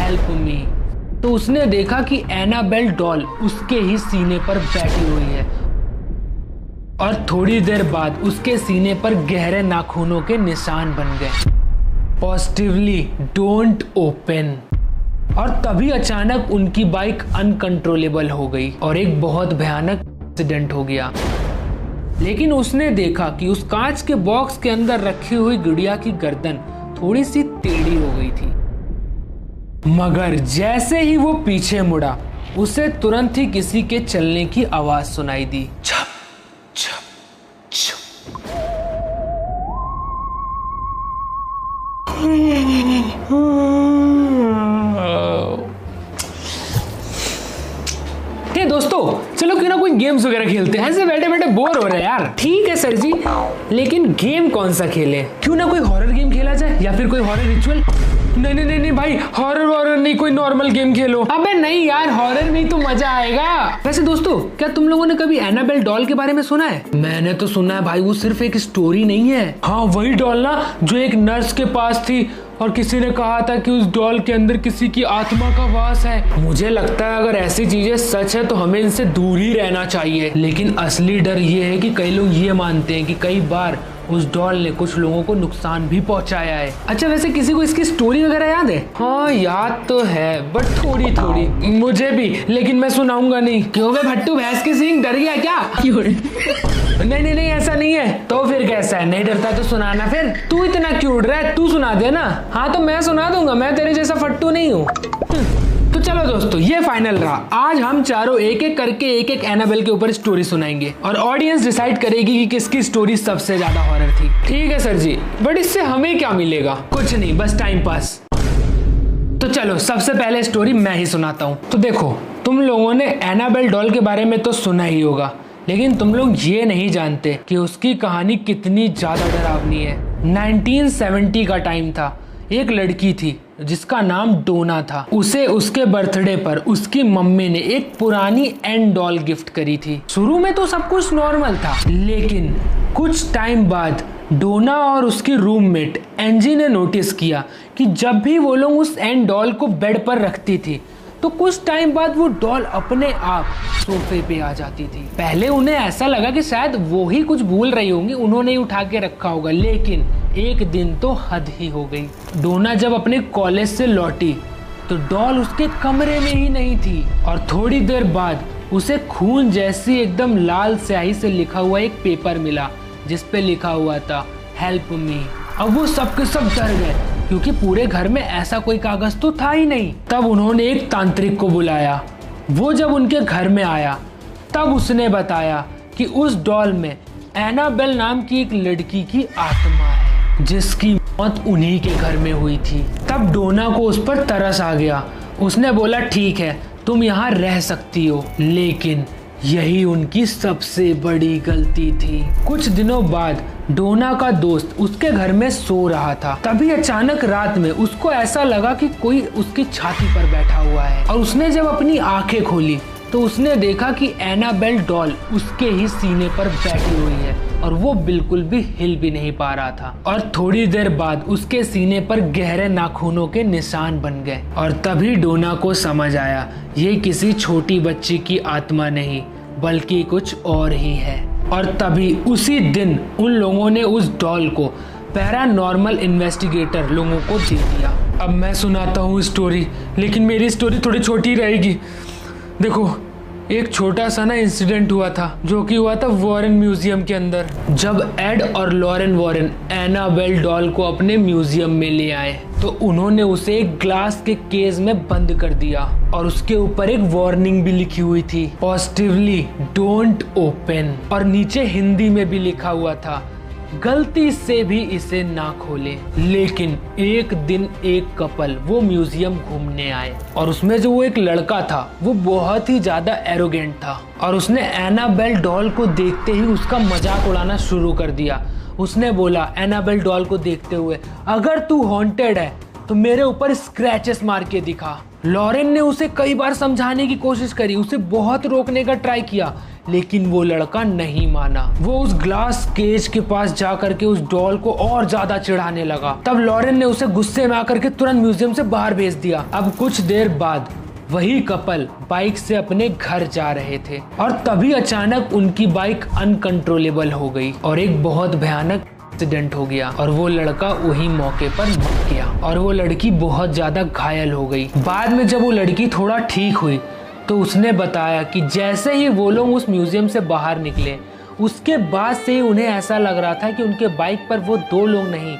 Help me. तो उसने देखा कि एनाबेल डॉल उसके ही सीने पर बैठी हुई है और थोड़ी देर बाद उसके सीने पर गहरे नाखूनों के निशान बन गए, पॉजिटिवली डोंट ओपन। और तभी अचानक उनकी बाइक अनकंट्रोलेबल हो गई और एक बहुत भयानक एक्सीडेंट हो गया। लेकिन उसने देखा कि उस कांच के बॉक्स के अंदर रखी हुई गुड़िया की गर्दन थोड़ी सी टेढ़ी हो गई थी, मगर जैसे ही वो पीछे मुड़ा उसे तुरंत ही किसी के चलने की आवाज सुनाई दी। छप छप छप। दोस्तों चलो क्यों ना कोई गेम्स वगैरह खेलते हैं, ऐसे बैठे बैठे बोर हो रहे हैं यार। ठीक है सर जी, लेकिन गेम कौन सा खेलें? क्यों ना कोई हॉरर गेम खेला जाए या फिर कोई हॉरर रिचुअल। नहीं नहीं नहीं नहीं भाई, हॉरर नहीं, कोई नॉर्मल गेम खेलो। अबे नहीं यार, हॉरर में ही तो मजा आएगा। वैसे दोस्तों, क्या तुम लोगों ने कभी एनाबेल डॉल के बारे में सुना है? मैंने तो सुना है भाई, वो सिर्फ एक स्टोरी नहीं है। हाँ वही डॉल ना जो एक नर्स के पास थी और किसी ने कहा था कि उस डॉल के अंदर किसी की आत्मा का वास है। मुझे लगता है अगर ऐसी चीजें सच है तो हमें इनसे दूर ही रहना चाहिए। लेकिन असली डर ये है कि कई लोग ये मानते हैं कि कई बार उस डॉल ने कुछ लोगों को नुकसान भी पहुंचाया है। अच्छा वैसे किसी को इसकी स्टोरी वगैरह याद है? हाँ याद तो है, बट थोड़ी थोड़ी मुझे भी, लेकिन मैं सुनाऊंगा नहीं। क्यों बे भट्टू, भैंस की सींग डर गया क्या? नहीं नहीं नहीं ऐसा नहीं है। तो फिर कैसा है, नहीं डरता तो सुनाना। फिर तू इतना क्यों डर रहा है, तू सुना दे ना। हाँ तो मैं सुना दूंगा, मैं तेरे जैसा फट्टू नहीं हूँ। तो चलो दोस्तों, ये फाइनल रहा। आज हम चारों एक एक करके एक एक एनाबेल के ऊपर स्टोरी सुनाएंगे और ऑडियंस डिसाइड करेगी कि किसकी स्टोरी सबसे ज्यादा हॉरर थी। ठीक है सर जी, बट इससे हमें क्या मिलेगा? कुछ नहीं, बस टाइम पास। तो चलो सबसे पहले स्टोरी मैं ही सुनाता हूँ। तो देखो, तुम लोगों ने एनाबेल डॉल के बारे में तो सुना ही होगा, लेकिन तुम लोग ये नहीं जानते कि उसकी कहानी कितनी ज्यादा डरावनी है। 1970 का टाइम था। एक लड़की थी जिसका नाम डोना था। उसे उसके बर्थडे पर उसकी मम्मी ने एक पुरानी एन डॉल गिफ्ट करी थी। शुरू में तो सब कुछ नॉर्मल था, लेकिन कुछ टाइम बाद डोना और उसकी रूममेट एंजी ने नोटिस किया कि जब भी वो लोग उस एन डॉल को बेड पर रखती थी तो कुछ टाइम बाद वो डॉल अपने आप सोफे पे आ जाती थी। पहले उन्हें ऐसा लगा कि शायद वो ही कुछ भूल रही होंगी, उन्होंने ही उठा के रखा होगा। लेकिन एक दिन तो हद ही हो गई। डोना जब अपने कॉलेज से लौटी तो डॉल उसके कमरे में ही नहीं थी और थोड़ी देर बाद उसे खून जैसी एकदम लाल स्याही से लिखा हुआ एक पेपर मिला जिस पे लिखा हुआ था हेल्प मी। अब वो सब के सब डर गए क्योंकि पूरे घर में ऐसा कोई कागज तो था ही नहीं। तब उन्होंने एक तांत्रिक को बुलाया। वो जब उनके घर में आया तब उसने बताया कि उस डॉल में एनाबेल नाम की एक लड़की की आत्मा है जिसकी मौत उन्हीं के घर में हुई थी। तब डोना को उस पर तरस आ गया। उसने बोला ठीक है तुम यहाँ रह सकती हो, लेकिन यही उनकी सबसे बड़ी गलती थी। कुछ दिनों बाद डोना का दोस्त उसके घर में सो रहा था। तभी अचानक रात में उसको ऐसा लगा कि कोई उसकी छाती पर बैठा हुआ है और उसने जब अपनी आंखें खोली तो उसने देखा कि एनाबेल डॉल उसके ही सीने पर बैठी हुई है और वो बिल्कुल भी हिल भी नहीं पा रहा था। और थोड़ी देर बाद उसके सीने पर गहरे नाखूनों के निशान बन गए और तभी डोना को समझ आया ये किसी छोटी बच्ची की आत्मा नहीं बल्कि कुछ और ही है। और तभी उसी दिन उन लोगों ने उस डॉल को पैरानॉर्मल इन्वेस्टिगेटर लोगों को दे दिया। अब मैं सुनाता हूँ स्टोरी, लेकिन मेरी स्टोरी थोड़ी छोटी रहेगी। देखो, एक छोटा सा ना इंसिडेंट हुआ था जो कि हुआ था वॉरेन म्यूजियम के अंदर। जब एड और लॉरेन वॉरेन एनाबेल डॉल को अपने म्यूजियम में ले आए तो उन्होंने उसे एक ग्लास के केज में बंद कर दिया और उसके ऊपर एक वार्निंग भी लिखी हुई थी, पॉजिटिवली डोंट ओपन। और नीचे हिंदी में भी लिखा हुआ था गलती से भी इसे ना खोले। लेकिन एक दिन एक कपल वो म्यूजियम घूमने आए और उसमें जो वो एक लड़का था वो बहुत ही ज्यादा एरोगेंट था और उसने एनाबेल डॉल को देखते ही उसका मजाक उड़ाना शुरू कर दिया। उसने बोला एनाबेल डॉल को देखते हुए, अगर तू हॉन्टेड है तो मेरे ऊपर स्क्रैचेस मार के दिखा। लॉरेन ने उसे कई बार समझाने की कोशिश करी, उसे बहुत रोकने का ट्राई किया, लेकिन वो लड़का नहीं माना। वो उस ग्लास केज के पास जा करके उस डॉल को और ज्यादा चिढ़ाने लगा। तब लॉरेन ने उसे गुस्से में आकर के तुरंत म्यूजियम से बाहर भेज दिया। अब कुछ देर बाद वही कपल बाइक से अपने घर जा रहे थे और तभी अचानक उनकी बाइक अनकंट्रोलेबल हो गई और एक बहुत भयानक एक्सीडेंट हो गया और वो लड़का वही मौके पर मर गया और वो लड़की बहुत ज्यादा घायल हो गई। बाद में जब वो लड़की थोड़ा ठीक हुई तो उसने बताया कि जैसे ही वो लोग उस म्यूजियम से बाहर निकले उसके बाद से ही उन्हें ऐसा लग रहा था कि उनके बाइक पर वो 2 लोग नहीं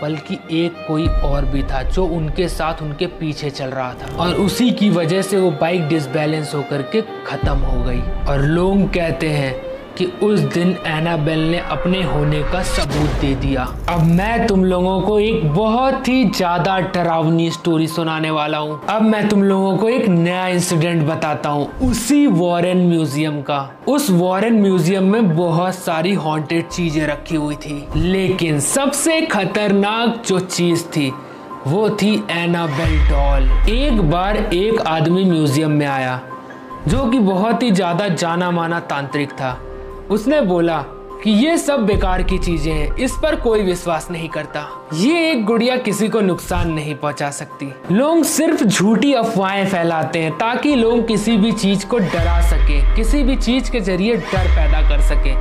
बल्कि एक कोई और भी था जो उनके साथ उनके पीछे चल रहा था और उसी की वजह से वो बाइक डिसबैलेंस होकर के खत्म हो गई। और लोग कहते हैं कि उस दिन एनाबेल ने अपने होने का सबूत दे दिया। अब मैं तुम लोगों को एक बहुत ही ज्यादा डरावनी स्टोरी सुनाने वाला हूँ। अब मैं तुम लोगों को एक नया इंसिडेंट बताता हूँ उसी वॉरेन म्यूजियम का। उस वॉरेन म्यूजियम में बहुत सारी हॉन्टेड चीजें रखी हुई थी, लेकिन सबसे खतरनाक जो चीज थी वो थी एनाबेल डॉल। एक बार एक आदमी म्यूजियम में आया जो कि बहुत ही ज्यादा जाना माना तांत्रिक था। उसने बोला कि ये सब बेकार की चीजें हैं, इस पर कोई विश्वास नहीं करता। ये एक गुड़िया किसी को नुकसान नहीं पहुंचा सकती। लोग सिर्फ झूठी अफवाहें फैलाते हैं ताकि लोग किसी भी चीज को डरा सके, किसी भी चीज के जरिए डर पैदा कर सके।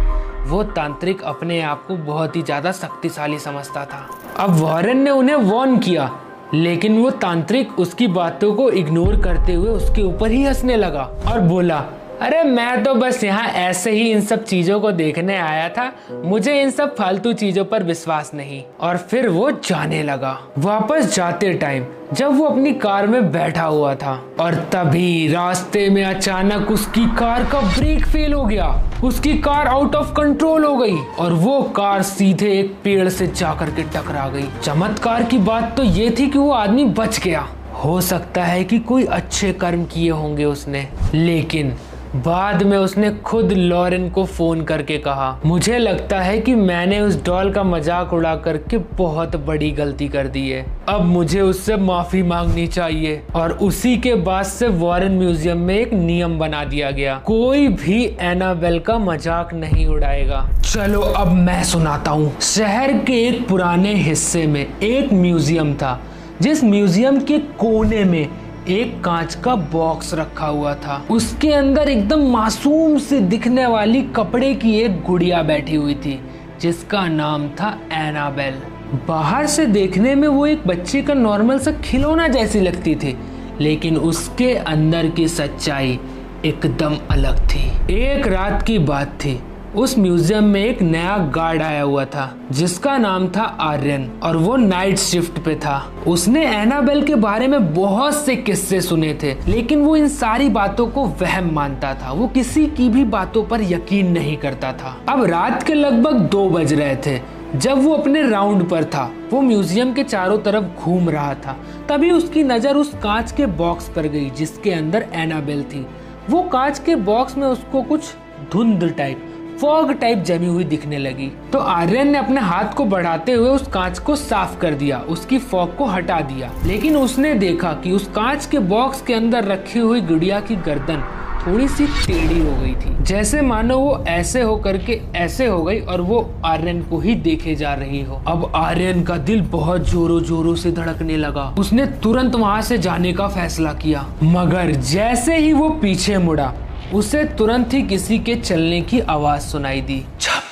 वो तांत्रिक अपने आप को बहुत ही ज्यादा शक्तिशाली समझता था। अब वॉरेन ने उन्हें वार्न किया, लेकिन वो तांत्रिक उसकी बातों को इग्नोर करते हुए उसके ऊपर ही हंसने लगा और बोला, अरे मैं तो बस यहाँ ऐसे ही इन सब चीजों को देखने आया था, मुझे इन सब फालतू चीजों पर विश्वास नहीं। और फिर वो जाने लगा। वापस जाते टाइम जब वो अपनी कार में बैठा हुआ था और तभी रास्ते में अचानक उसकी कार का ब्रेक फेल हो गया। उसकी कार आउट ऑफ कंट्रोल हो गई और वो कार सीधे एक पेड़ से जाकर के टकरा गई। चमत्कार की बात तो ये थी कि वो आदमी बच गया। हो सकता है कि कोई अच्छे कर्म किए होंगे उसने, लेकिन बाद में उसने खुद लॉरेन को फोन करके कहा, मुझे लगता है कि मैंने उस डॉल का मजाक उड़ा करके बहुत बड़ी गलती कर दी है, अब मुझे उससे माफी मांगनी चाहिए। और उसी के बाद से वॉरेन म्यूजियम में एक नियम बना दिया गया, कोई भी एनाबेल का मजाक नहीं उड़ाएगा। चलो अब मैं सुनाता हूँ। शहर के एक पुराने हिस्से में एक म्यूजियम था, जिस म्यूजियम के कोने में एक कांच का बॉक्स रखा हुआ था। उसके अंदर एकदम मासूम से दिखने वाली कपड़े की एक गुड़िया बैठी हुई थी जिसका नाम था एनाबेल। बाहर से देखने में वो एक बच्चे का नॉर्मल सा खिलौना जैसी लगती थी, लेकिन उसके अंदर की सच्चाई एकदम अलग थी। एक रात की बात थी, उस म्यूजियम में एक नया गार्ड आया हुआ था जिसका नाम था आर्यन और वो नाइट शिफ्ट पे था। उसने एनाबेल के बारे में बहुत से किस्से सुने थे, लेकिन वो इन सारी बातों को वहम मानता था। वो किसी की भी बातों पर यकीन नहीं करता था। अब रात के लगभग 2 बज रहे थे जब वो अपने राउंड पर था। वो म्यूजियम के चारों तरफ घूम रहा था, तभी उसकी नजर उस कांच के बॉक्स पर गई जिसके अंदर एनाबेल थी। वो कांच के बॉक्स में उसको कुछ धुंध टाइप, फॉग टाइप जमी हुई दिखने लगी। तो आर्यन ने अपने हाथ को बढ़ाते हुए उस कांच को साफ कर दिया, उसकी फॉग को हटा दिया। लेकिन उसने देखा कि उस कांच के बॉक्स के अंदर रखी हुई गुड़िया की गर्दन थोड़ी सी टेढ़ी हो गई थी, जैसे मानो वो ऐसे हो करके ऐसे हो गई और वो आर्यन को ही देखे जा रही हो। अब आर्यन का दिल बहुत जोरों जोरों से धड़कने लगा। उसने तुरंत वहाँ से जाने का फैसला किया, मगर जैसे ही वो पीछे मुड़ा उसे तुरंत ही किसी के चलने की आवाज सुनाई दी। छप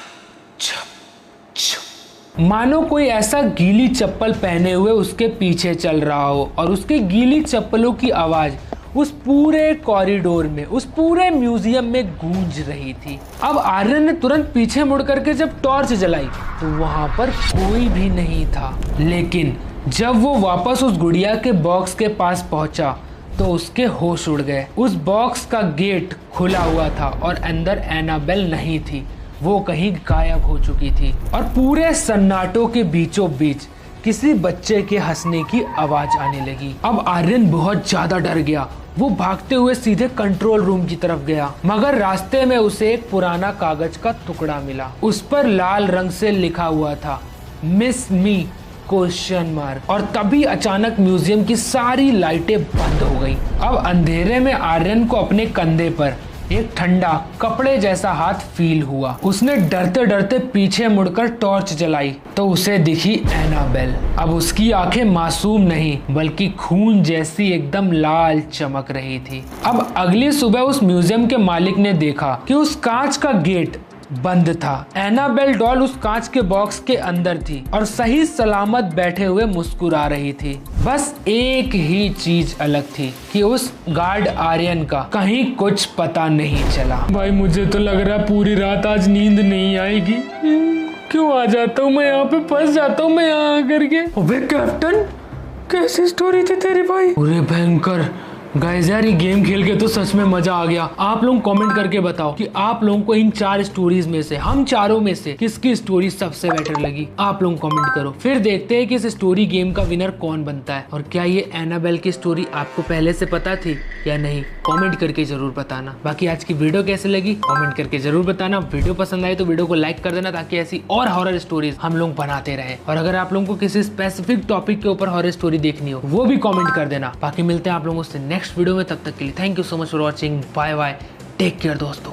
छप छप, मानो कोई ऐसा गीली चप्पल पहने हुए उसके पीछे चल रहा हो और उसके गीली चप्पलों की आवाज उस पूरे कॉरिडोर में, उस पूरे म्यूजियम में गूंज रही थी। अब आर्यन ने तुरंत पीछे मुड़ करके जब टॉर्च जलाई तो वहां पर कोई भी नहीं था। लेकिन जब वो वापस उस गुड़िया के बॉक्स के पास पहुंचा तो उसके होश उड़ गए। उस बॉक्स का गेट खुला हुआ था और अंदर एनाबेल नहीं थी, वो कहीं गायब हो चुकी थी। और पूरे सन्नाटों के बीचों बीच किसी बच्चे के हंसने की आवाज आने लगी। अब आर्यन बहुत ज्यादा डर गया। वो भागते हुए सीधे कंट्रोल रूम की तरफ गया, मगर रास्ते में उसे एक पुराना कागज का टुकड़ा मिला। उस पर लाल रंग से लिखा हुआ था, मिस मी क्वेश्चन मार्क। और तभी अचानक म्यूजियम की सारी लाइटें बंद हो गई। अब अंधेरे में आर्यन को अपने कंधे पर एक ठंडा कपड़े जैसा हाथ फील हुआ। उसने डरते डरते पीछे मुड़कर टॉर्च जलाई तो उसे दिखी एनाबेल। अब उसकी आंखें मासूम नहीं बल्कि खून जैसी एकदम लाल चमक रही थी। अब अगली सुबह उस म्यूजियम के मालिक ने देखा कि उस कांच का गेट बंद था। एनाबेल डॉल उस कांच के बॉक्स के अंदर थी और सही सलामत बैठे हुए मुस्कुरा रही थी। बस एक ही चीज अलग थी कि उस गार्ड आर्यन का कहीं कुछ पता नहीं चला। भाई मुझे तो लग रहा पूरी रात आज नींद नहीं आएगी। क्यों आ जाता हूँ मैं यहाँ पे, फंस जाता हूँ मैं यहाँ आकर के। अबे कैप्टन, कैसी स्टोरी थी तेरी भाई? पूरे भयंकर। गाइस यार ये गेम खेल के तो सच में मजा आ गया। आप लोग कमेंट करके बताओ कि आप लोगों को इन 4 स्टोरीज में से, हम चारों में से किसकी स्टोरी सबसे बेटर लगी। आप लोग कमेंट करो, फिर देखते हैं कि इस स्टोरी गेम का विनर कौन बनता है। और क्या ये एनाबेल की स्टोरी आपको पहले से पता थी या नहीं, कमेंट करके जरूर बताना। बाकी आज की वीडियो कैसे लगी कमेंट करके जरूर बताना। वीडियो पसंद आए तो वीडियो को लाइक कर देना ताकि ऐसी और हॉरर स्टोरीज हम लोग बनाते रहे। और अगर आप लोगों को किसी स्पेसिफिक टॉपिक के ऊपर हॉरर स्टोरी देखनी हो वो भी कमेंट कर देना। बाकी मिलते हैं आप लोगों से नेक्स्ट वीडियो में, तब तक के लिए thank you so much for watching. Bye bye, take care दोस्तों।